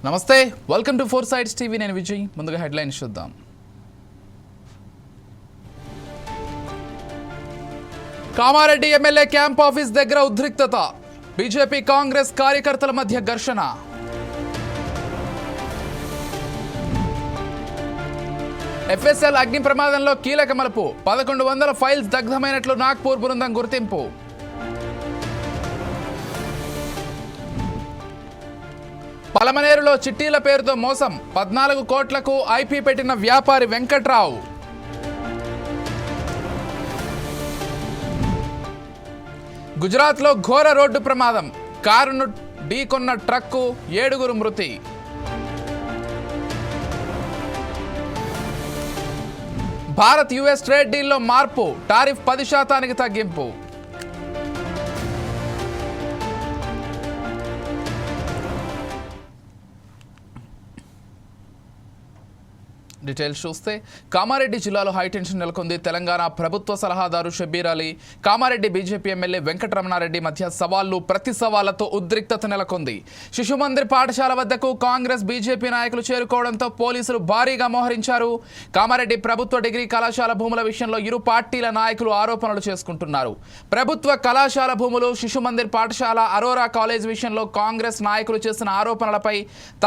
నమస్తే, welcome to four sides TV. నేను విజయ్. ముందుగా హెడ్లైన్స్ చూద్దాం. కామారెడ్డి ఎమ్మెల్యే క్యాంప్ ఆఫీస్ దగ్గర ఉద్రిక్తత. బీజేపీ కాంగ్రెస్ కార్యకర్తల మధ్య ఘర్షణ. ఎఫ్ఎస్ఎల్ అగ్ని ప్రమాదంలో కీలక మలుపు. 1100 ఫైల్స్ దగ్ధమైనట్లు నాగ్పూర్ బృందం గుర్తింపు. పలమనేరులో చిట్టీల పేరుతో మోసం. 14 కోట్లకు ఐపీ పెట్టిన వ్యాపారి వెంకట్రావు. గుజరాత్లో ఘోర రోడ్డు ప్రమాదం. కారును ఢీకొన్న ట్రక్కు, 7 మృతి. భారత్ యుఎస్ ట్రేడ్ డీల్లో మార్పు. టారిఫ్ 10% తగ్గింపు. డీటెయిల్స్ చూస్తే, కామారెడ్డి జిల్లాలో హైటెన్షన్ నెలకొంది. తెలంగాణ ప్రభుత్వ సలహాదారు షబ్బీర్ అలీ, కామారెడ్డి బీజేపీ ఎమ్మెల్యే వెంకటరమణారెడ్డి మధ్య సవాళ్లు ప్రతి సవాళ్లతో ఉద్రిక్తత నెలకొంది. శిశుమందిర్ పాఠశాల వద్దకు కాంగ్రెస్ బీజేపీ నాయకులు చేరుకోవడంతో పోలీసులు భారీగా మోహరించారు. కామారెడ్డి ప్రభుత్వ డిగ్రీ కళాశాల భూముల విషయంలో ఇరు పార్టీల నాయకులు ఆరోపణలు చేసుకుంటున్నారు. ప్రభుత్వ కళాశాల భూములు, శిశుమందిర్ పాఠశాల, అరోరా కాలేజ్ విషయంలో కాంగ్రెస్ నాయకులు చేసిన ఆరోపణలపై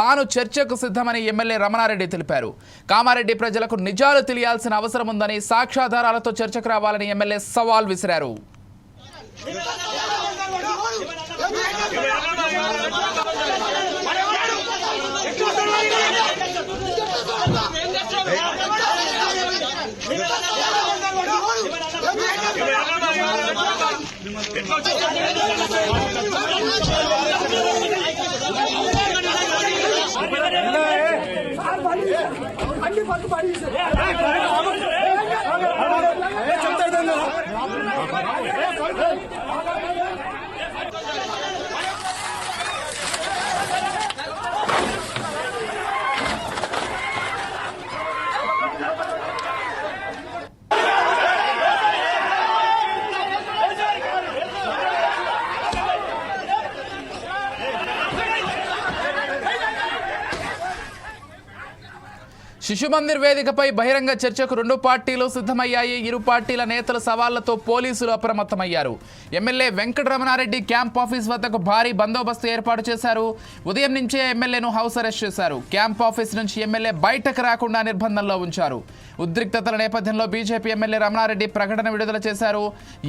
తాను చర్చకు సిద్ధమని ఎమ్మెల్యే రమణారెడ్డి తెలిపారు. కామారెడ్డి ప్రజలకు నిజాలు తెలియాల్సిన అవసరం ఉందని, సాక్ష్యాధారాలతో చర్చకు రావాలని ఎమ్మెల్యే సవాల్ విసిరారు. శిశుమందిర్ వేదికపై బహిరంగ చర్చకు 2 పార్టీలు సిద్ధమయ్యాయి. ఇరు పార్టీల నేతల సవాళ్లతో పోలీసులు అప్రమత్తమయ్యారు. ఎమ్మెల్యే వెంకటరమణారెడ్డి క్యాంప్ ఆఫీస్ వద్దకు భారీ బందోబస్తు ఏర్పాటు చేశారు. ఉదయం నుంచే ఎమ్మెల్యేను హౌస్ అరెస్ట్ చేశారు. క్యాంప్ ఆఫీస్ నుంచి ఎమ్మెల్యే బయటకు రాకుండా నిర్బంధంలో ఉంచారు. ఉద్రిక్తతల నేపథ్యంలో బీజేపీ ఎమ్మెల్యే రమణారెడ్డి ప్రకటన విడుదల చేశారు.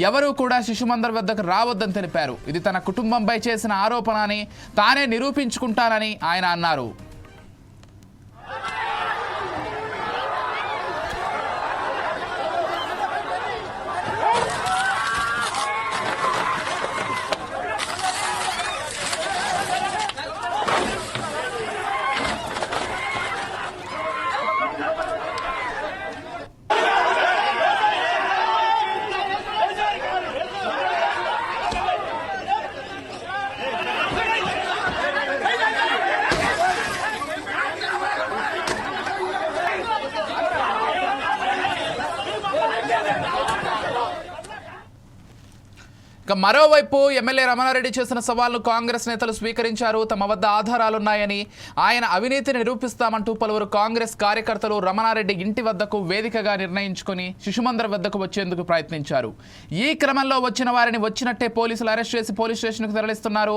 ఎవరూ కూడా శిశుమందిర్ వద్దకు రావద్దని తెలిపారు. ఇది తన కుటుంబంపై చేసిన ఆరోపణ అని, తానే నిరూపించుకుంటానని ఆయన అన్నారు. ఇక మరోవైపు ఎమ్మెల్యే రమణారెడ్డి చేసిన సవాల్ను కాంగ్రెస్ నేతలు స్వీకరించారు. తమ వద్ద ఆధారాలున్నాయని, ఆయన అవినీతిని నిరూపిస్తామంటూ పలువురు కాంగ్రెస్ కార్యకర్తలు రమణారెడ్డి ఇంటి వద్దకు వేదికగా నిర్ణయించుకొని శిశుమందిర్ వద్దకు వచ్చేందుకు ప్రయత్నించారు. ఈ క్రమంలో వచ్చిన వారిని వచ్చినట్టే పోలీసులు అరెస్ట్ చేసి పోలీస్ స్టేషన్కు తరలిస్తున్నారు.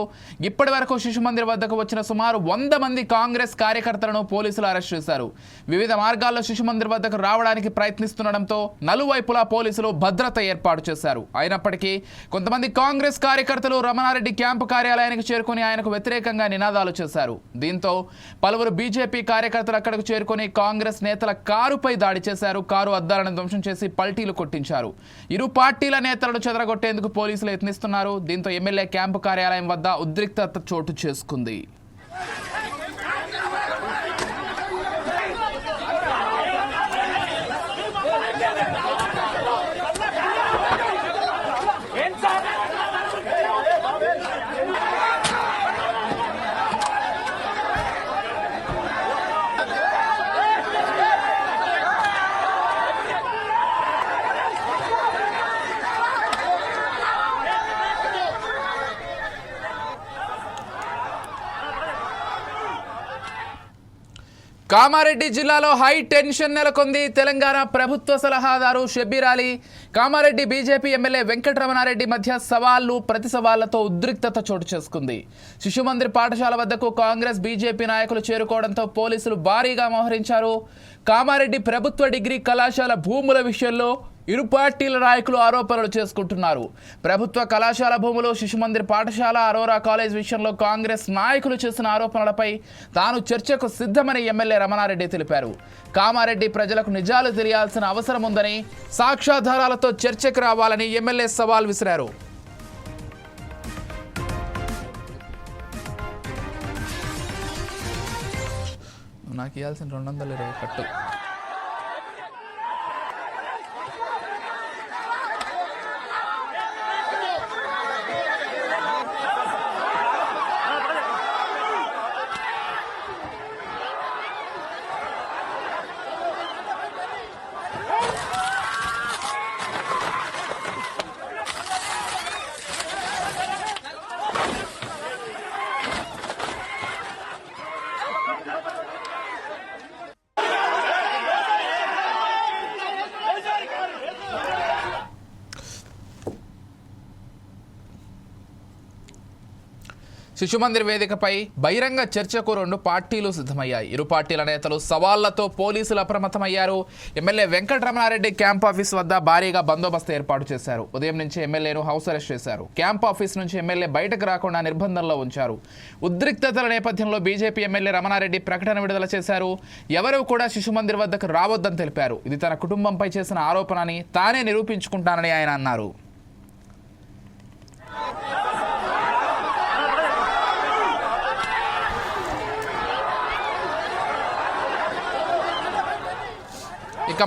ఇప్పటి వరకు శిశుమందిర్ వద్దకు వచ్చిన సుమారు 100 మంది కాంగ్రెస్ కార్యకర్తలను పోలీసులు అరెస్ట్ చేశారు. వివిధ మార్గాల్లో శిశుమందిర్ వద్దకు రావడానికి ప్రయత్నిస్తుండటంతో నలువైపులా పోలీసులు భద్రత ఏర్పాటు చేశారు. అయినప్పటికీ కొంతమంది కాంగ్రెస్ కార్యకర్తలు రమణారెడ్డి క్యాంపు కార్యాలయానికి చేరుకుని ఆయనకు వ్యతిరేకంగా నినాదాలు చేశారు. దీంతో పలువురు బీజేపీ కార్యకర్తలు అక్కడకు చేరుకుని కాంగ్రెస్ నేతల కారుపై దాడి చేశారు. కారు అద్దాలను ధ్వంసం చేసి పల్టీలు కొట్టించారు. ఇరు పార్టీల నేతలను చెదరగొట్టేందుకు పోలీసులు యత్నిస్తున్నారు. దీంతో ఎమ్మెల్యే క్యాంపు కార్యాలయం వద్ద ఉద్రిక్తత చోటు చేసుకుంది. కామారెడ్డి జిల్లాలో హై టెన్షన్ నెలకొంది. తెలంగాణ ప్రభుత్వ సలహాదారు షబ్బీర్ అలీ, కామారెడ్డి బీజేపీ ఎమ్మెల్యే వెంకటరమణారెడ్డి మధ్య సవాళ్లు ప్రతి సవాళ్లతో ఉద్రిక్తత చోటు చేసుకుంది. శిశుమందిర్ పాఠశాల వద్దకు కాంగ్రెస్ బీజేపీ నాయకులు చేరుకోవడంతో పోలీసులు భారీగా మోహరించారు. కామారెడ్డి ప్రభుత్వ డిగ్రీ కళాశాల భూముల విషయంలో ఇరు పార్టీల నాయకులు ఆరోపణలు చేసుకుంటున్నారు. ప్రభుత్వ కళాశాల భూములు, శిశుమందిర్ పాఠశాల, అరోరా కాలేజ్ విషయంలో కాంగ్రెస్ నాయకులు చేసిన ఆరోపణలపై తాను చర్చకు సిద్ధమని ఎమ్మెల్యే రమణారెడ్డి తెలిపారు. కామారెడ్డి ప్రజలకు నిజాలు తెలియాల్సిన అవసరం ఉందని, సాక్ష్యాధారాలతో చర్చకు రావాలని ఎమ్మెల్యే సవాల్ విసిరారు. నాకు ఇవ్వాల్సిన 220 కట్టు. శిశుమందిర్ వేదికపై బహిరంగ చర్చకు 2 పార్టీలు సిద్ధమయ్యాయి. ఇరు పార్టీల నేతలు సవాళ్లతో పోలీసులు అప్రమత్తమయ్యారు. ఎమ్మెల్యే వెంకటరమణారెడ్డి క్యాంప్ ఆఫీస్ వద్ద భారీగా బందోబస్తు ఏర్పాటు చేశారు. ఉదయం నుంచి ఎమ్మెల్యేను హౌస్ అరెస్ట్ చేశారు. క్యాంప్ ఆఫీస్ నుంచి ఎమ్మెల్యే బయటకు రాకుండా నిర్బంధంలో ఉంచారు. ఉద్రిక్తతల నేపథ్యంలో బీజేపీ ఎమ్మెల్యే రమణారెడ్డి ప్రకటన విడుదల చేశారు. ఎవరూ కూడా శిశుమందిర్ వద్దకు రావద్దని తెలిపారు. ఇది తన కుటుంబంపై చేసిన ఆరోపణని తానే నిరూపించుకుంటానని ఆయన అన్నారు. ఇక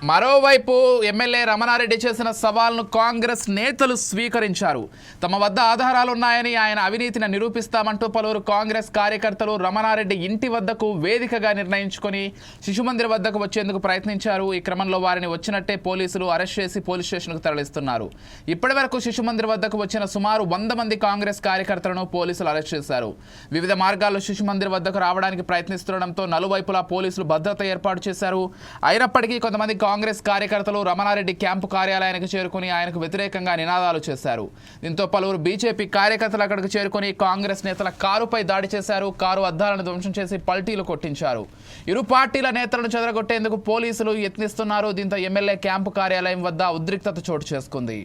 మరోవైపు ఎమ్మెల్యే రమణారెడ్డి చేసిన సవాల్ను కాంగ్రెస్ నేతలు స్వీకరించారు. తమ వద్ద ఆధారాలున్నాయని, ఆయన అవినీతిని నిరూపిస్తామంటూ పలువురు కాంగ్రెస్ కార్యకర్తలు రమణారెడ్డి ఇంటి వద్దకు వేదికగా నిర్ణయించుకొని శిశుమందిర్ వద్దకు వచ్చేందుకు ప్రయత్నించారు. ఈ క్రమంలో వారిని వచ్చినట్టే పోలీసులు అరెస్ట్ చేసి పోలీస్ స్టేషన్కు తరలిస్తున్నారు. ఇప్పటి వరకు శిశుమందిర్ వద్దకు వచ్చిన సుమారు 100 మంది కాంగ్రెస్ కార్యకర్తలను పోలీసులు అరెస్ట్ చేశారు. వివిధ మార్గాల్లో శిశుమందిర్ వద్దకు రావడానికి ప్రయత్నిస్తుండడంతో నలువైపులా పోలీసులు భద్రత ఏర్పాటు చేశారు. అయినప్పటికీ కొంతమంది కాంగ్రెస్ కార్యకర్తలు రమణారెడ్డి క్యాంపు కార్యాలయానికి చేరుకుని ఆయనకు వ్యతిరేకంగా నినాదాలు చేశారు. దీంతో పలువురు బీజేపీ కార్యకర్తలు అక్కడికి చేరుకుని కాంగ్రెస్ నేతల కారుపై దాడి చేశారు. కారు అద్దాలను ధ్వంసం చేసి పల్టీలు కొట్టించారు. ఇరు పార్టీల నేతలను చెదరగొట్టేందుకు పోలీసులు యత్నిస్తున్నారు. దీంతో ఎమ్మెల్యే క్యాంపు కార్యాలయం వద్ద ఉద్రిక్తత చోటు చేసుకుంది.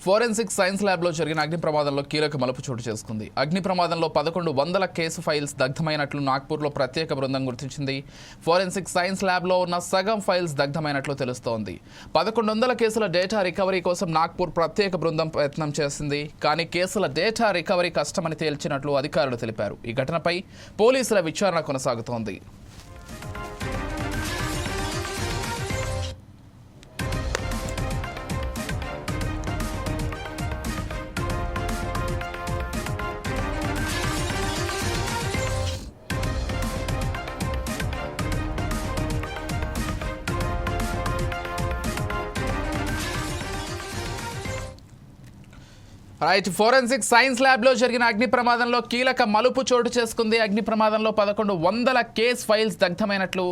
ఫోరెన్సిక్ సైన్స్ ల్యాబ్లో జరిగిన అగ్ని ప్రమాదంలో కీలక మలుపు చోటు చేసుకుంది. అగ్ని ప్రమాదంలో 1100 కేసు ఫైల్స్ దగ్ధమైనట్లు నాగ్పూర్లో ప్రత్యేక బృందం గుర్తించింది. ఫోరెన్సిక్ సైన్స్ ల్యాబ్లో ఉన్న సగం ఫైల్స్ దగ్ధమైనట్లు తెలుస్తోంది. 1100 కేసుల డేటా రికవరీ కోసం నాగ్పూర్ ప్రత్యేక బృందం ప్రయత్నం చేసింది. కానీ కేసుల డేటా రికవరీ కష్టమని తేల్చినట్లు అధికారులు తెలిపారు. ఈ ఘటనపై పోలీసుల విచారణ కొనసాగుతోంది. రైట్, ఫోరెన్సిక్ సైన్స్ ల్యాబ్లో జరిగిన అగ్ని ప్రమాదంలో కీలక మలుపు చోటు చేసుకుంది. అగ్ని ప్రమాదంలో 1100 కేస్ ఫైల్స్ దగ్ధమైనట్లు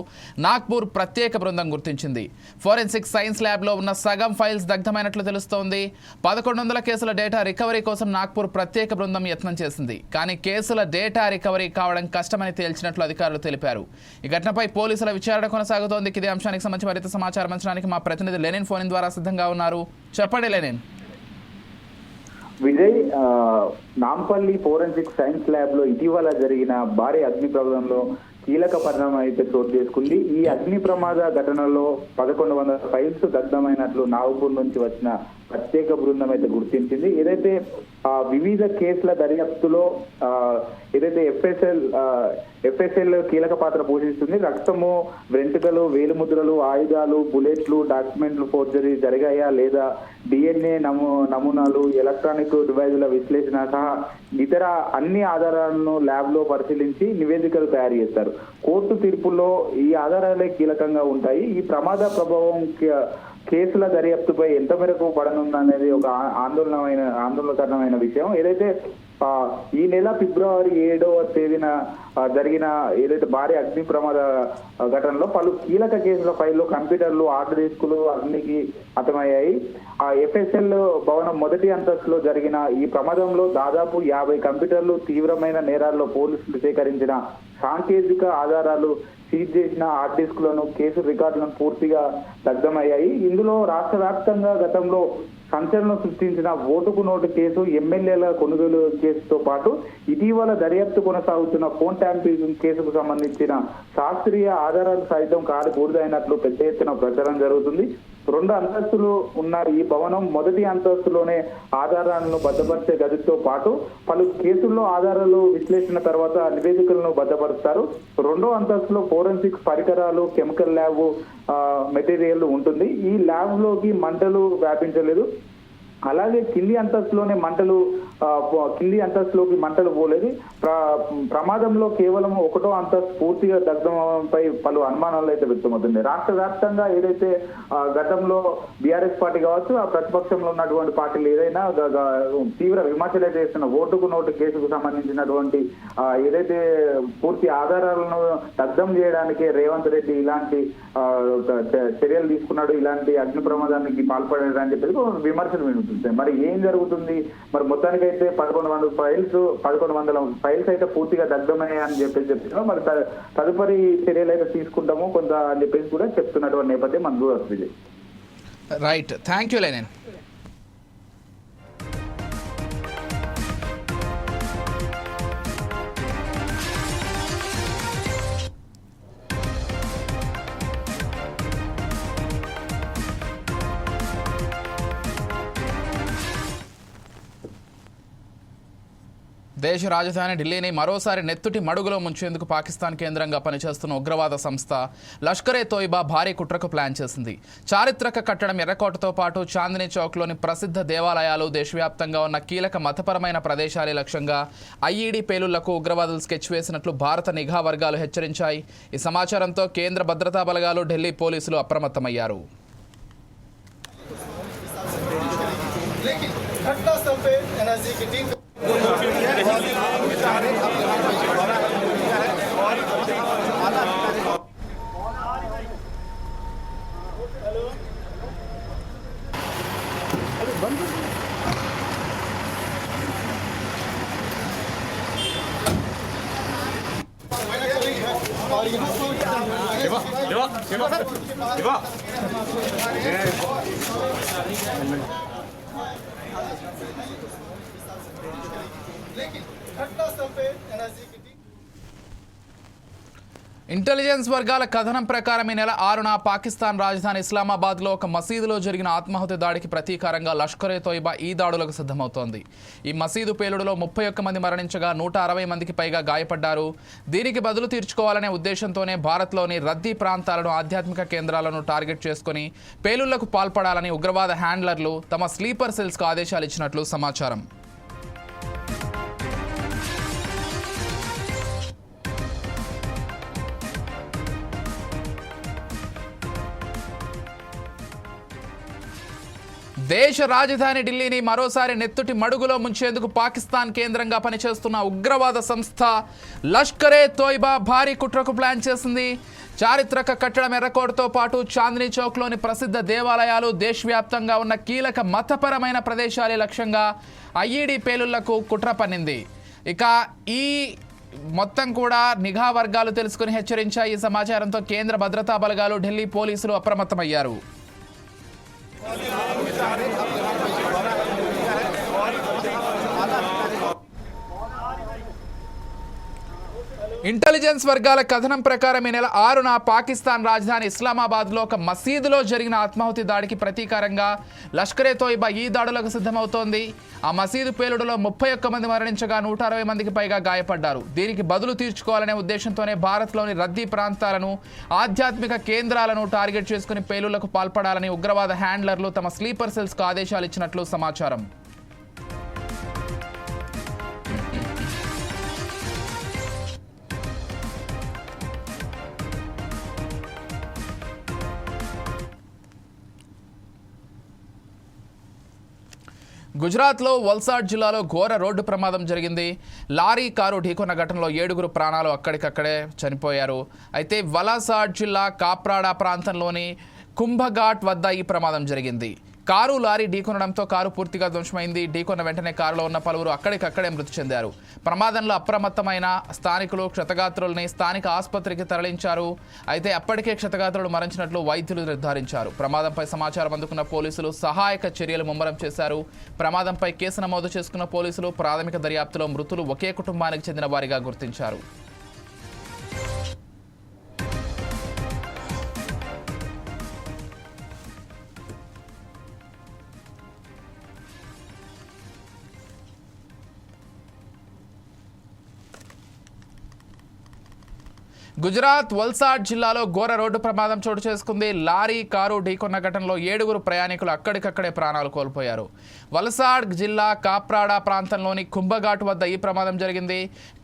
నాగ్పూర్ ప్రత్యేక బృందం గుర్తించింది. ఫోరెన్సిక్ సైన్స్ ల్యాబ్లో ఉన్న సగం ఫైల్స్ దగ్ధమైనట్లు తెలుస్తోంది. 1100 కేసుల డేటా రికవరీ కోసం నాగ్పూర్ ప్రత్యేక బృందం యత్నం చేసింది. కానీ కేసుల డేటా రికవరీ కావడం కష్టమని తేల్చినట్లు అధికారులు తెలిపారు. ఈ ఘటనపై పోలీసుల విచారణ కొనసాగుతోంది. ఇదే అంశానికి సంబంధించి మరింత సమాచారం అందించడానికి మా ప్రతినిధి లెనిన్ ఫోన్ ద్వారా సిద్ధంగా ఉన్నారు. చెప్పండి Lenin. Vijay, Nampally forensic science lab లో ఇటీవల జరిగిన భారీ అగ్ని ప్రమాదంలో కీలక పరిణామం అయితే చోటు చేసుకుంది. ఈ అగ్ని ప్రమాద ఘటనలో 1100 ఫైల్స్ దగ్ధమైనట్లు నాగపూర్ నుంచి వచ్చిన ప్రత్యేక బృందం అయితే గుర్తించింది. ఏదైతే వివిధ కేసుల దర్యాప్తులో ఏదైతే ఎఫ్ఎస్ఎల్ కీలక పాత్ర పోషిస్తుంది. రక్తము, వెంట్రుకలు, వేలుముద్రలు, ఆయుధాలు, బుల్లెట్లు, డాక్యుమెంట్లు ఫోర్జరీ జరిగాయా లేదా DNA నమూనాలు, ఎలక్ట్రానిక్ డివైజుల విశ్లేషణ సహా ఇతర అన్ని ఆధారాలను ల్యాబ్ లో పరిశీలించి నివేదికలు తయారు చేస్తారు. కోర్టు తీర్పుల్లో ఈ ఆధారాలే కీలకంగా ఉంటాయి. ఈ ప్రమాద ప్రభావం కేసుల దర్యాప్తుపై ఎంత మేరకు పడనుందనేది ఒక ఆందోళనకరమైన విషయం. ఏదైతే ఈ నెల ఫిబ్రవరి 7వ తేదీన జరిగిన ఏదైతే భారీ అగ్ని ప్రమాద ఘటనలో పలు కీలక కేసుల ఫైల్లో కంప్యూటర్లు, హార్డ్ డిస్కులు అగ్నికి హతమయ్యాయి. ఆ FSL భవనం మొదటి అంతస్తులో జరిగిన ఈ ప్రమాదంలో దాదాపు 50 కంప్యూటర్లు, తీవ్రమైన నేరాల్లో పోలీసులు సేకరించిన సాంకేతిక ఆధారాలు, సీజ్ చేసిన హార్డ్ డిస్కులను, కేసు రికార్డులను పూర్తిగా దగ్ధమయ్యాయి. ఇందులో రాష్ట్ర వ్యాప్తంగా గతంలో సంచలనం సృష్టించిన ఓటుకు నోటు కేసు, ఎమ్మెల్యేల కొనుగోలు కేసుతో పాటు ఇటీవల దర్యాప్తు కొనసాగుతున్న ఫోన్ ట్యాంపరింగ్ కేసుకు సంబంధించిన శాస్త్రీయ ఆధారాలు సైతం కాలి బూడిదైనట్లు పెద్ద ఎత్తున ప్రచారం జరుగుతుంది. 2 అంతస్తులు ఉన్న ఈ భవనం మొదటి అంతస్తులోనే ఆధారాలను భద్రపరిచే గదితో పాటు పలు కేసుల్లో ఆధారాలు విశ్లేషణ తర్వాత నివేదికలను భద్రపరుస్తారు. 2వ అంతస్తులో ఫోరెన్సిక్ పరికరాలు, కెమికల్ ల్యాబ్ మెటీరియల్ ఉంటుంది. ఈ ల్యాబ్ లోకి మంటలు వ్యాపించలేదు. అలాగే కింది అంతస్తులోకి మంటలు పోలేదు. ప్రమాదంలో కేవలం 1వ అంతస్తు పూర్తిగా దగ్ధంపై పలు అనుమానాలు అయితే వ్యక్తమవుతుంది. రాష్ట్ర వ్యాప్తంగా ఏదైతే గతంలో బీఆర్ఎస్ పార్టీ కావచ్చు, ఆ ప్రతిపక్షంలో ఉన్నటువంటి పార్టీలు ఏదైనా తీవ్ర విమర్శలు చేస్తున్న ఓటుకు నోటు కేసుకు సంబంధించినటువంటి ఏదైతే పూర్తి ఆధారాలను దగ్ధం చేయడానికి రేవంత్ రెడ్డి ఇలాంటి చర్యలు తీసుకున్నాడు, ఇలాంటి అగ్ని ప్రమాదానికి పాల్పడాడు అని చెప్పి విమర్శలు వినుతుంది. మరి ఏం జరుగుతుంది? మరి మొత్తానికైతే 1100 ఫైల్స్ అయితే పూర్తిగా దగ్ధమయ్యాయి అని చెప్పినా మరి తదుపరి చర్యలు అయితే తీసుకుంటాము కొంత అని చెప్పేసి కూడా చెప్తున్నటువంటి నేపథ్యం మనకు వస్తుంది. Right, thank you Lenin. దేశ రాజధాని ఢిల్లీని మరోసారి నెత్తుటి మడుగులో ముంచేందుకు పాకిస్తాన్ కేంద్రంగా పనిచేస్తున్న ఉగ్రవాద సంస్థ లష్కరే తోయిబా భారీ కుట్రకు ప్లాన్ చేసింది. చారిత్రక కట్టడం ఎర్రకోటతో పాటు చాందినీ చౌక్లోని ప్రసిద్ధ దేవాలయాలు, దేశవ్యాప్తంగా ఉన్న కీలక మతపరమైన ప్రదేశాలే లక్ష్యంగా IED పేలుళ్లకు ఉగ్రవాదులు స్కెచ్ వేసినట్లు భారత నిఘా వర్గాలు హెచ్చరించాయి. ఈ సమాచారంతో కేంద్ర భద్రతా బలగాలు, ఢిల్లీ పోలీసులు అప్రమత్తమయ్యారు. ఇంటెలిజెన్స్ వర్గాల కథనం ప్రకారం ఈ నెల 6న పాకిస్తాన్ రాజధాని ఇస్లామాబాద్లో ఒక మసీదులో జరిగిన ఆత్మాహుతి దాడికి ప్రతీకారంగా లష్కరే తోయిబా ఈ దాడులకు సిద్ధమవుతోంది. ఈ మసీదు పేలుడులో 31 మంది మరణించగా 160 మందికి పైగా గాయపడ్డారు. దీనికి బదులు తీర్చుకోవాలనే ఉద్దేశంతోనే భారత్లోని రద్దీ ప్రాంతాలను, ఆధ్యాత్మిక కేంద్రాలను టార్గెట్ చేసుకుని పేలుళ్లకు పాల్పడాలని ఉగ్రవాద హ్యాండ్లర్లు తమ స్లీపర్ సెల్స్కు ఆదేశాలు ఇచ్చినట్లు సమాచారం. దేశ రాజధాని ఢిల్లీని మరోసారి నెత్తుటి మడుగులో ముంచేందుకు పాకిస్తాన్ కేంద్రంగా పనిచేస్తున్న ఉగ్రవాద సంస్థ లష్కరే తోయిబా భారీ కుట్రకు ప్లాన్ చేసింది. చారిత్రక కట్టడం ఎర్రకోటతో పాటు చాందినీ చౌక్లోని ప్రసిద్ధ దేవాలయాలు, దేశవ్యాప్తంగా ఉన్న కీలక మతపరమైన ప్రదేశాలే లక్ష్యంగా IED పేలుళ్లకు కుట్ర పన్నింది. ఇక ఈ మొత్తం కూడా నిఘా వర్గాలు తెలుసుకుని హెచ్చరించాయి. ఈ సమాచారంతో కేంద్ర భద్రతా బలగాలు, ఢిల్లీ పోలీసులు అప్రమత్తమయ్యారు. ఇంటెలిజెన్స్ వర్గాల కథనం ప్రకారం ఈ నెల 6న పాకిస్తాన్ రాజధాని ఇస్లామాబాద్లో ఒక మసీదులో జరిగిన ఆత్మాహుతి దాడికి ప్రతీకారంగా లష్కరే తోయిబా ఈ దాడులకు సిద్ధమవుతోంది. ఆ మసీదు పేలుడులో 31 మంది మరణించగా 160 మందికి పైగా గాయపడ్డారు. దీనికి బదులు తీర్చుకోవాలనే ఉద్దేశంతోనే భారత్లోని రద్దీ ప్రాంతాలను, ఆధ్యాత్మిక కేంద్రాలను టార్గెట్ చేసుకుని పేలుళ్లకు పాల్పడాలని ఉగ్రవాద హ్యాండ్లర్లు తమ స్లీపర్ సెల్స్కు ఆదేశాలు ఇచ్చినట్లు సమాచారం. గుజరాత్లో వల్సాడ్ జిల్లాలో ఘోర రోడ్డు ప్రమాదం జరిగింది. లారీ కారు ఢీకొన్న ఘటనలో 7 ప్రాణాలు అక్కడికక్కడే చనిపోయారు. అయితే వలసాడ్ జిల్లా కాప్రాడా ప్రాంతంలోని కుంభఘాట్ వద్ద ఈ ప్రమాదం జరిగింది. కారు లారీ ఢీకొనడంతో కారు పూర్తిగా ధ్వంసమైంది. ఢీకొన్న వెంటనే కారులో ఉన్న పలువురు అక్కడికక్కడే మృతి చెందారు. ప్రమాదంలో అప్రమత్తమైన స్థానికులు క్షతగాత్రుల్ని స్థానిక ఆసుపత్రికి తరలించారు. అయితే అప్పటికే క్షతగాత్రులు మరణించినట్లు వైద్యులు నిర్ధారించారు. ప్రమాదంపై సమాచారం అందుకున్న పోలీసులు సహాయక చర్యలు ముమ్మరం చేశారు. ప్రమాదంపై కేసు నమోదు చేసుకున్న పోలీసులు ప్రాథమిక దర్యాప్తులో మృతులు ఒకే కుటుంబానికి చెందిన వారిగా గుర్తించారు. గుజరాత్ వల్సాడ్ జిల్లాలో ఘోర రోడ్డు ప్రమాదం చోటు చేసుకుంది. లారీ కారు ఢీకొన్న ఘటనలో 7 ప్రయాణికులు అక్కడికక్కడే ప్రాణాలు కోల్పోయారు. వల్సాడ్ జిల్లా కాప్రాడా ప్రాంతంలోని కుంభఘాట్ వద్ద ఈ ప్రమాదం జరిగింది.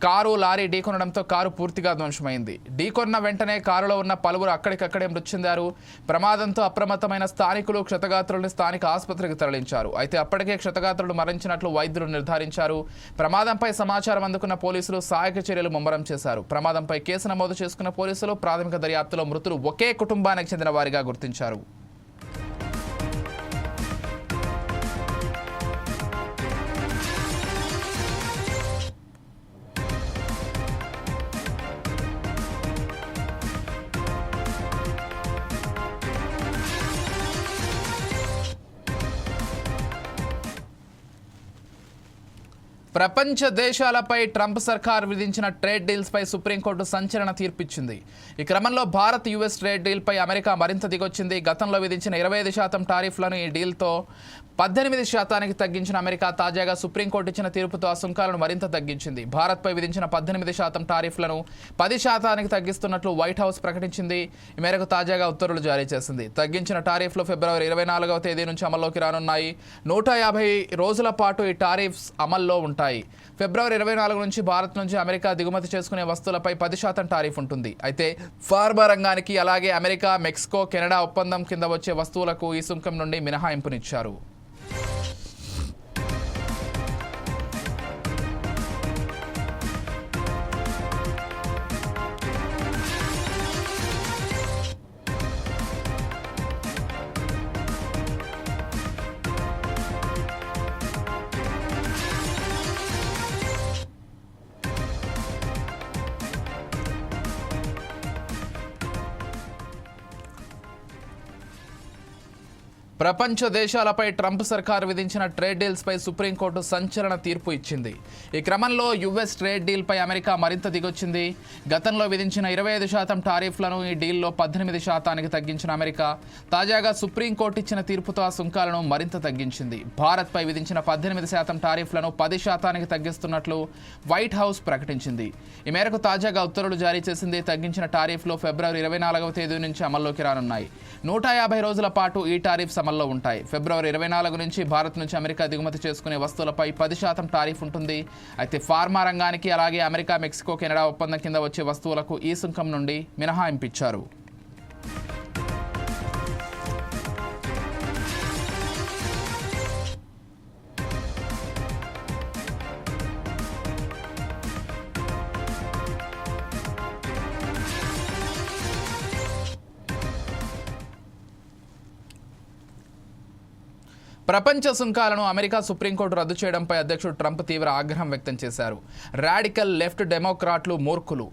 కారు లారీ ఢీకొనడంతో కారు పూర్తిగా ధ్వంసమైంది. ఢీకొన్న వెంటనే కారులో ఉన్న పలువురు అక్కడికక్కడే మృతి చెందారు. ప్రమాదంతో అప్రమత్తమైన స్థానికులు క్షతగాత్రుల్ని స్థానిక ఆసుపత్రికి తరలించారు. అయితే అప్పటికే క్షతగాత్రులు మరణించినట్లు వైద్యులు నిర్ధారించారు. ప్రమాదంపై సమాచారం అందుకున్న పోలీసులు సహాయక చర్యలు ముమ్మరం చేశారు. ప్రమాదంపై కేసు నమోదు చేసుకున్న పోలీసులు ప్రాథమిక దర్యాప్తులో మృతులు ఒకే కుటుంబానికి చెందిన వారిగా గుర్తించారు. ప్రపంచ దేశాలపై ట్రంప్ సర్కార్ విధించిన ట్రేడ్ డీల్స్పై సుప్రీంకోర్టు సంచలన తీర్పిచ్చింది. ఈ క్రమంలో భారత్ యుఎస్ ట్రేడ్ డీల్పై అమెరికా మరింత దిగొచ్చింది. గతంలో విధించిన 25% టారిఫ్లను ఈ డీల్తో 18% తగ్గించిన అమెరికా తాజాగా సుప్రీంకోర్టు ఇచ్చిన తీర్పుతో ఆ సుంకాలను మరింత తగ్గించింది. భారత్పై విధించిన 18% టారిఫ్లను 10% తగ్గిస్తున్నట్లు వైట్ హౌస్ ప్రకటించింది. ఈ మేరకు తాజాగా ఉత్తర్వులు జారీ చేసింది. తగ్గించిన టారిఫ్లు ఫిబ్రవరి 24వ తేదీ నుంచి అమల్లోకి రానున్నాయి. 150 రోజుల పాటు ఈ టారిఫ్స్ అమల్లో ఉంటాయి. ఫిబ్రవరి 24 నుంచి భారత్ నుంచి అమెరికా దిగుమతి చేసుకునే వస్తువులపై 10% టారిఫ్ ఉంటుంది. అయితే ఫార్మా రంగానికి అలాగే అమెరికా, మెక్సికో, కెనడా ఒప్పందం కింద వచ్చే వస్తువులకు ఈ సుంకం నుండి మినహాయింపునిచ్చారు. ప్రపంచ దేశాలపై ట్రంప్ సర్కార్ విధించిన ట్రేడ్ డీల్స్పై సుప్రీంకోర్టు సంచలన తీర్పు ఇచ్చింది. ఈ క్రమంలో యుఎస్ ట్రేడ్ డీల్పై అమెరికా మరింత దిగొచ్చింది. గతంలో విధించిన 25% టారిఫ్లను ఈ డీల్లో 18% తగ్గించిన అమెరికా తాజాగా సుప్రీంకోర్టు ఇచ్చిన తీర్పుతో ఆ సుంకాలను మరింత తగ్గించింది. భారత్పై విధించిన 18% టారిఫ్లను 10% తగ్గిస్తున్నట్లు వైట్ హౌస్ ప్రకటించింది. ఈ మేరకు తాజాగా ఉత్తర్వులు జారీ చేసింది. తగ్గించిన టారిఫ్లు ఫిబ్రవరి 24వ తేదీ నుంచి అమల్లోకి రానున్నాయి. 150 రోజుల పాటు ఈ టారిఫ్స్ అమల్లో ఉంటాయి. ఫిబ్రవరి 24 నుంచి భారత్ నుంచి అమెరికా దిగుమతి చేసుకునే వస్తువులపై 10% టారిఫ్ ఉంటుంది. అయితే ఫార్మా రంగానికి అలాగే అమెరికా, మెక్సికో, కెనడా ఒప్పందం కింద వచ్చే వస్తువులకు ఈ సుంకం నుండి మినహాయింపిచ్చారు. ప్రపంచ సుంకాలను అమెరికా సుప్రీంకోర్టు రద్దు చేయడంపై అధ్యక్షుడు ట్రంప్ తీవ్ర ఆగ్రహం వ్యక్తం చేశారు. రాడికల్ లెఫ్ట్ డెమోక్రాట్లు మూర్ఖులు,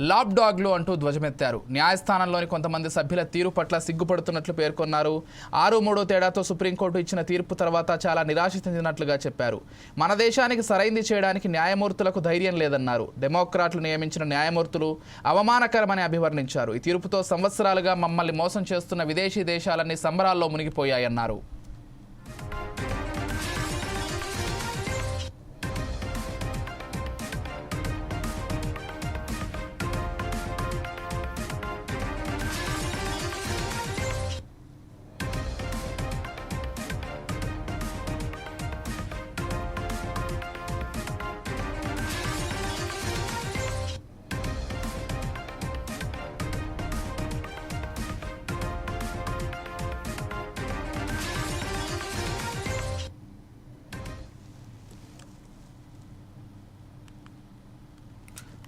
లాప్ డాగ్లు అంటూ ధ్వజమెత్తారు. న్యాయస్థానంలోని కొంతమంది సభ్యుల తీరు పట్ల సిగ్గుపడుతున్నట్లు పేర్కొన్నారు. 6-3 తేడాతో సుప్రీంకోర్టు ఇచ్చిన తీర్పు తర్వాత చాలా నిరాశ చెందినట్లుగా చెప్పారు. మన దేశానికి సరైంది చేయడానికి న్యాయమూర్తులకు ధైర్యం లేదన్నారు. డెమోక్రాట్లు నియమించిన న్యాయమూర్తులు అవమానకరమని అభివర్ణించారు. ఈ తీర్పుతో సంవత్సరాలుగా మమ్మల్ని మోసం చేస్తున్న విదేశీ దేశాలన్నీ సంబరాల్లో మునిగిపోయాయన్నారు.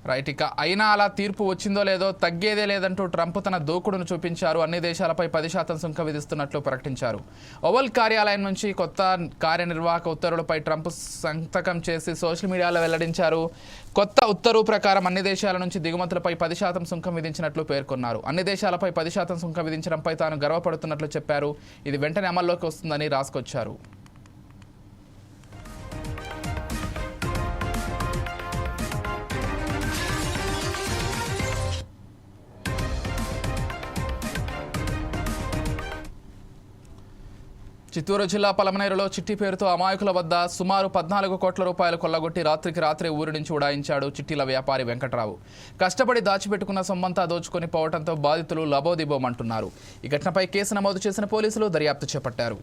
రైట్, ఇక అయినా అలా తీర్పు వచ్చిందో లేదో తగ్గేదే లేదంటూ ట్రంప్ తన దూకుడును చూపించారు. అన్ని దేశాలపై 10% సుంకం విధిస్తున్నట్లు ప్రకటించారు. ఓవల్ కార్యాలయం నుంచి కొత్త కార్యనిర్వాహక ఉత్తర్వులపై ట్రంప్ సంతకం చేసి సోషల్ మీడియాలో వెల్లడించారు. కొత్త ఉత్తర్వు ప్రకారం అన్ని దేశాల నుంచి దిగుమతులపై 10% సుంకం విధించినట్లు పేర్కొన్నారు. అన్ని దేశాలపై 10% సుంకం విధించడంపై తాను గర్వపడుతున్నట్లు చెప్పారు. ఇది వెంటనే అమల్లోకి వస్తుందని రాసుకొచ్చారు. చిత్తూరు జిల్లా పలమనేరులో చిట్టి పేరుతో అమాయకుల వద్ద సుమారు 14 కోట్ల రూపాయలు కొల్లగొట్టి రాత్రికి రాత్రే ఊరి నుంచి ఉడాయించాడు చిట్టీల వ్యాపారి వెంకట్రావు. కష్టపడి దాచిపెట్టుకున్న సొమ్మంతా దోచుకొని పోవడంతో బాధితులు లబోదిబోమంటున్నారు. ఈ ఘటనపై కేసు నమోదు చేసిన పోలీసులు దర్యాప్తు చేపట్టారు.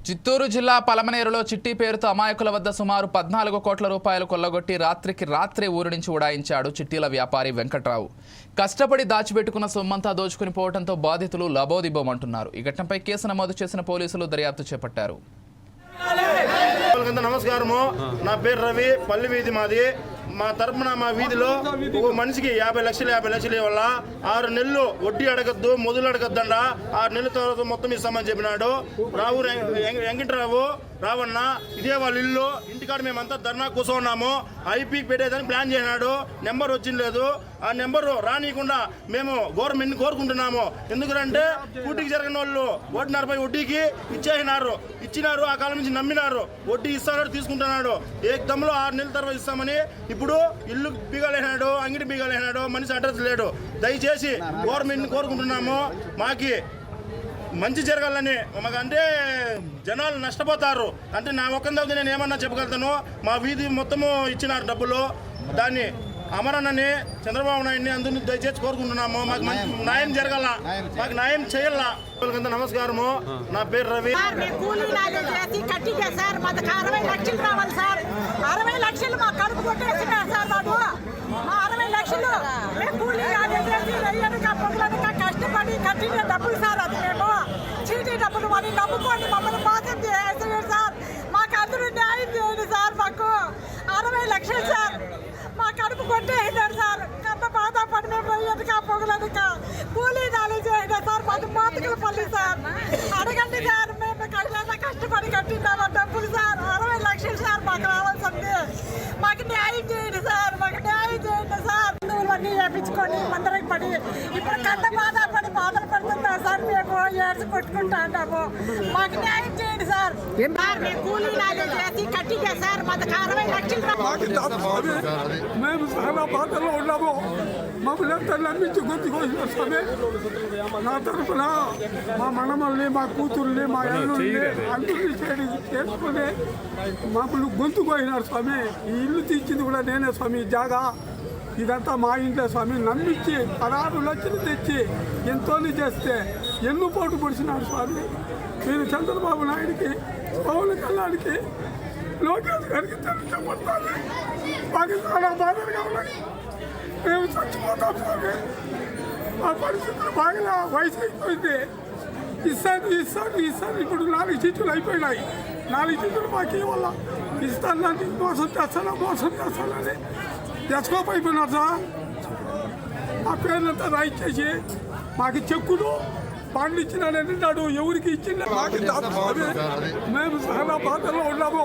చిత్తూరు జిల్లా పలమనేరులో చిట్టి పేరుతో అమాయకుల వద్ద సుమారు 14 కోట్ల రూపాయలు కొల్లగొట్టి రాత్రికి రాత్రే ఊరి నుంచి ఉడాయించాడు చిట్టీల వ్యాపారి వెంకట్రావు. కష్టపడి దాచిపెట్టుకున్న సొమ్మంతా దోచుకుని పోవడంతో బాధితులు లబోదిబోమంటున్నారు. ఈ ఘటనపై కేసు నమోదు చేసిన పోలీసులు దర్యాప్తు చేపట్టారు. నమస్కారము, నా పేరు రవి, పల్లి వీధి మాది. మా తరపున మా వీధిలో ఒక మనిషికి 50 లక్షలు ఇవ్వాల. 6 నెలలు వడ్డీ అడగద్దు, మొదలు అడగద్దండ. 6 నెలల తర్వాత మొత్తం ఇస్తామని చెప్పినాడు. రావు వెంకటరావు రావన్న, ఇదే వాళ్ళ ఇల్లు. ఇంటికాడ మేమంతా ధర్నా కూర్చున్నాము. ఐపీకి పెట్టేదని ప్లాన్ చేసినాడు. నెంబర్ వచ్చింది లేదు. ఆ నెంబరు రానియకుండా మేము గవర్నమెంట్ని కోరుకుంటున్నాము. ఎందుకంటే కూటికి జరిగిన వాళ్ళు 1.5 వడ్డీకి ఇచ్చినారు. ఆ కాలం నుంచి నమ్మినారు. వడ్డీ ఇస్తాడు, తీసుకుంటున్నాడు. ఏకదమ్లో 6 నెలల తర్వాత ఇస్తామని ఇప్పుడు ఇల్లు బీగాలేనాడు, అంగిడి బీగాలేనాడు, మనిషి అడ్రస్ లేడు. దయచేసి గవర్నమెంట్ని కోరుకుంటున్నాము, మాకి మంచి జరగాలని. అంటే జనాలు నష్టపోతారు. అంటే నా ఒక్కందవుతుంది నేను ఏమన్నా చెప్పగలుగుతాను. మా వీధి మొత్తము ఇచ్చినారు డబ్బులు. దాన్ని అమరన్నని, చంద్రబాబు నాయుడిని అందరినీ దయచేసి కోరుకుంటున్నాము. మాకు న్యాయం జరగాల, మాకు న్యాయం చేయాల. నమస్కారము, నా పేరు రవి. సార్ మాకు 60 లక్షలు రావాలి సార్. 60 లక్షలు మా కడుపు కొట్టేసినారు సార్. మాకు 60 లక్షలు మేము కూలీ కష్టపడి కట్టిన డబ్బులు సార్. అది మేము చీటీ డబ్బులు మరి నమ్ముకోండి మమ్మల్ని మోసం చేసేసారు సార్. మాకు అందరూ న్యాయం చేయండి సార్. మాకు 60 లక్షలు సార్ మా కడుపు కొట్టేసినారు సార్. అంత బాధపడి మేము ఎదుక పొగలనుక కూలీ నాలుగు చేయండి సార్. మాకు మాతకల పల్లి సార్. అడగండి సార్, మేము కష్టపడి కట్టినాము డబ్బులు సార్. 60 లక్షలు సార్ మాకు రావాల్సింది. మాకు న్యాయం చేయండి సార్, మాకు న్యాయం చేయండి సార్. అన్నీ చేయించుకొని మందరికి పడి ఇప్పుడు కంట బాధపడి బాధలు పడుతున్నాం సార్. మేము ఏడ్చి కొట్టుకుంటాము. మాకు న్యాయం చేయండి సార్. మేము కూలీ నాలుగు చేసి కట్టిగా సార్. మాకు 60 లక్షలు మేము చాలా బాధల్లో ఉన్నాము. మమ్మల్ని ఎంత నమ్మించి గుర్తుకొచ్చిన స్వామి. నా తరఫున మా మనమల్ని, మా కూతుర్ని, మా అల్లుల్ని అందరినీ చేసుకుని మమ్మల్ని గొంతుకోయినారు స్వామి. ఈ ఇల్లు తీర్చింది కూడా నేనే స్వామి. జాగా ఇదంతా మా ఇంట్లో స్వామి. నమ్మించి 16 లక్షలు తెచ్చి ఎంతో చేస్తే ఎన్ను పోటు పొడిచినాడు స్వామి. మీరు చంద్రబాబు నాయుడికి, పవన్ కళ్యాణ్కి, లోకేష్ గారికి చెప్పాలి. మాకు చాలా బాధలుగా ఉన్నాయి. మేము చచ్చిపోతాం. ఆ పరిస్థితులు బాగా వయసు అయిపోయింది. ఇస్తాను. ఇప్పుడు 4 సీట్లు అయిపోయినాయి. 4 సీట్లు మాకు ఇవ్వాల. ఇస్తానని మోసం చేస్తానని ఎస్కోప్ అయిపోయినారు సార్. మా పేర్లంతా రాయించేసి మాకు చెక్కులు బాండ్లు ఇచ్చినాడని నాడు ఎవరికి ఇచ్చిన మేము చాలా బాధల్లో ఉన్నాము.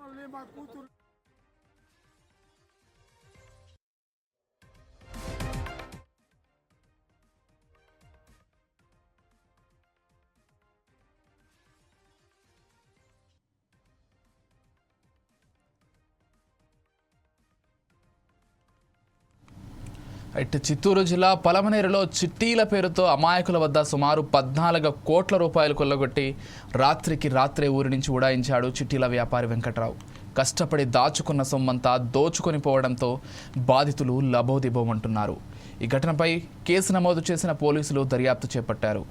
మళ్ళీ మా కూతురు ఇటు చిత్తూరు జిల్లా పలమనేరులో చిట్టీల పేరుతో అమాయకుల వద్ద సుమారు 14 కోట్ల రూపాయలు కొల్లగొట్టి రాత్రే ఊరి నుంచి ఉడాయించాడు చిట్టీల వ్యాపారి వెంకట్రావు. కష్టపడి దాచుకున్న సొమ్మంతా దోచుకొని పోవడంతో బాధితులు లబోదిబోమంటున్నారు. ఈ ఘటనపై కేసు నమోదు చేసిన పోలీసులు దర్యాప్తు చేపట్టారు.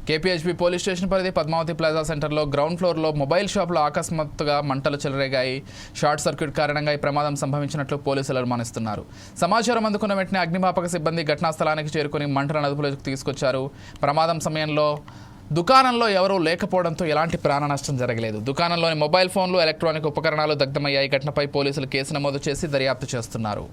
కేపీహెచ్బీ పోలీస్ స్టేషన్ పరిధి పద్మావతి ప్లాజా సెంటర్లో గ్రౌండ్ ఫ్లోర్లో మొబైల్ షాప్లో అకస్మాత్తుగా మంటలు చెలరేగాయి. షార్ట్ సర్క్యూట్ కారణంగా ఈ ప్రమాదం సంభవించినట్లు పోలీసులు అనుమానిస్తున్నారు. సమాచారం అందుకున్న వెంటనే అగ్నిమాపక సిబ్బంది ఘటనా స్థలానికి చేరుకుని మంటలను అదుపులోకి తీసుకొచ్చారు. ప్రమాదం సమయంలో దుకాణంలో ఎవరూ లేకపోవడంతో ఎలాంటి ప్రాణ నష్టం జరగలేదు. దుకాణంలోని మొబైల్ ఫోన్లు, ఎలక్ట్రానిక్ ఉపకరణాలు దగ్ధమయ్యాయి. ఘటనపై పోలీసులు కేసు నమోదు చేసి దర్యాప్తు చేస్తున్నారు.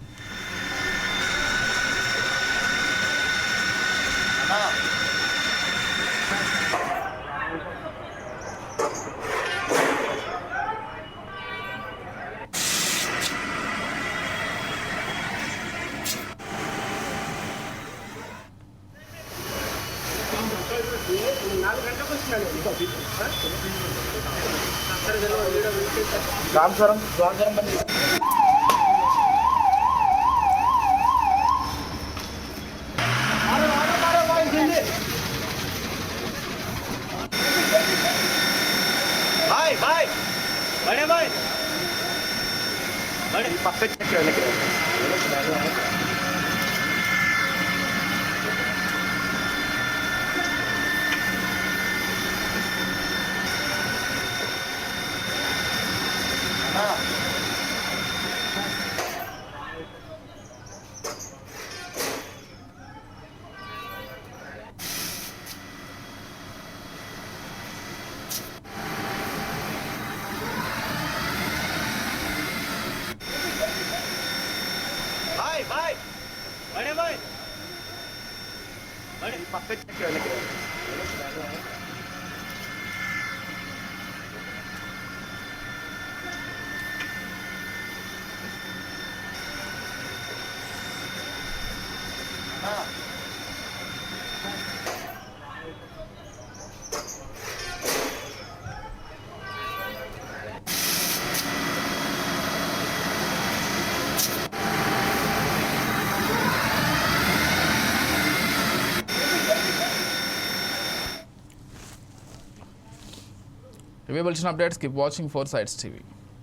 ఇవే వచ్చిన updates. Keep watching 4 Sides TV.